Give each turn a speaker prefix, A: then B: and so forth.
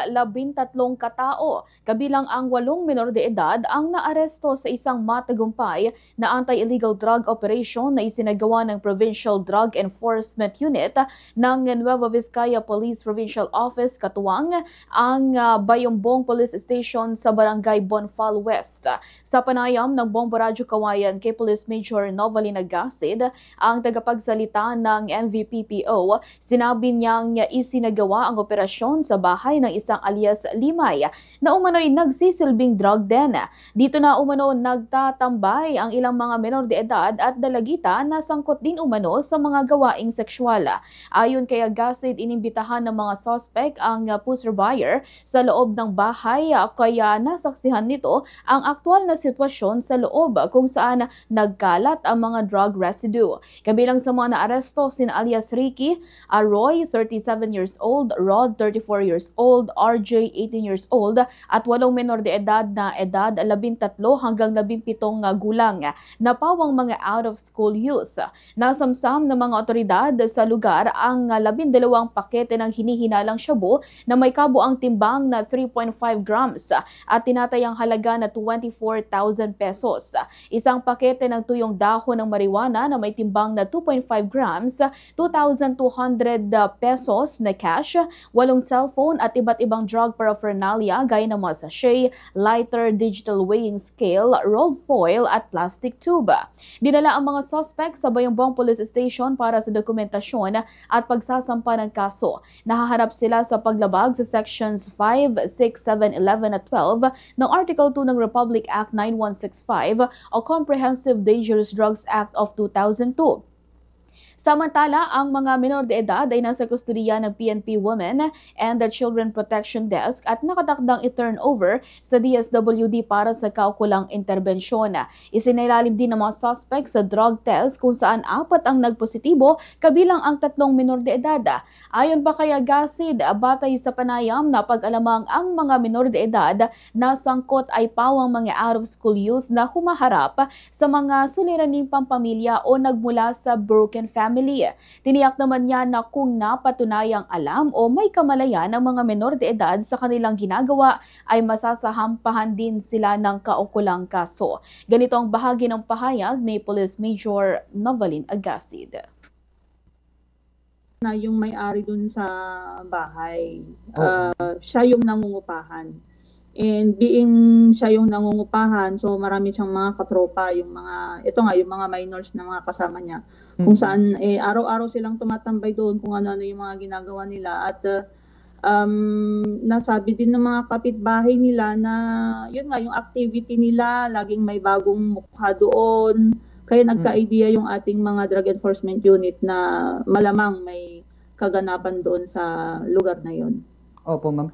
A: 13 katao, kabilang ang 8 menor de edad ang naaresto sa isang matagumpay na anti-illegal drug operation na isinagawa ng Provincial Drug Enforcement Unit ng Nueva Vizcaya Police Provincial Office katuwang ang Bayombong Police Station sa Barangay Bonfal West. Sa panayam ng Bombo Radyo Kawayan kay Police Major Novalin Agasid, ang tagapagsalita ng NVPPO, sinabi niyang isinagawa ang operasyon sa bahay ng isang alias Limay na umano'y nagsisilbing drug den. Dito na umano nagtatambay ang ilang mga menor de edad at dalagita na sangkot din umano sa mga gawaing sexual. Ayon kay Agasid, inimbitahan ng mga suspect ang pusher buyer sa loob ng bahay kaya nasaksihan nito ang aktwal na sitwasyon sa loob kung saan nagkalat ang mga drug residue. Kabilang sa mga naaresto sina alias Ricky, Roy, 37 years old, Rod, 34 years old, RJ, 18 years old, at 8 menor de edad na edad 13 hanggang 17 gulang na pawang mga out-of-school youth. Nasamsam ng mga otoridad sa lugar ang 12 pakete ng hinihinalang shabu na may kabuang timbang na 3.5 grams at tinatayang halaga na 24,000 pesos. Isang pakete ng tuyong dahon ng marijuana na may timbang na 2.5 grams, 2,200 pesos na cash, 8 cellphone at iba't ibang drug paraphernalia gaya ng mga sachet, lighter, digital weighing scale, rolled foil at plastic tube. Dinala ang mga suspect sa Bayombong Police Station para sa dokumentasyon at pagsasampa ng kaso. Nahaharap sila sa paglabag sa Sections 5, 6, 7, 11 at 12 ng Article 2 ng Republic Act 9165 o Comprehensive Dangerous Drugs Act of 2002. Samantala, ang mga menor de edad ay nasa kustudiya ng PNP Women and the Children Protection Desk at nakatakdang i-turn over sa DSWD para sa kaukulang interbensyon. Isinailalim din ng mga suspect sa drug test kung saan 4 ang nagpositibo kabilang ang 3 menor de edad. Ayon pa kay Agasid, batay sa panayam na pag-alamang ang mga menor de edad na sangkot ay pawang mga out-of-school youth na humaharap sa mga suliraning pampamilya o nagmula sa broken family. Tiniyak naman niya na kung napatunayang alam o may kamalayan ng mga menor de edad sa kanilang ginagawa ay masasahampahan din sila ng kaukulang kaso. Ganito ang bahagi ng pahayag ni Police Major Novalin Agasid.
B: Na yung may-ari dun sa bahay, siya yung nangungupahan. And being siya yung nangungupahan, so marami siyang mga katropa, yung mga minors na mga kasama niya. Kung saan araw-araw silang tumatambay doon kung ano-ano yung mga ginagawa nila. At nasabi din ng mga kapitbahay nila na yun nga, yung activity nila, laging may bagong mukha doon. Kaya nagka-idea yung ating mga drug enforcement unit na malamang may kaganapan doon sa lugar na yun.
C: Opo, ma'am.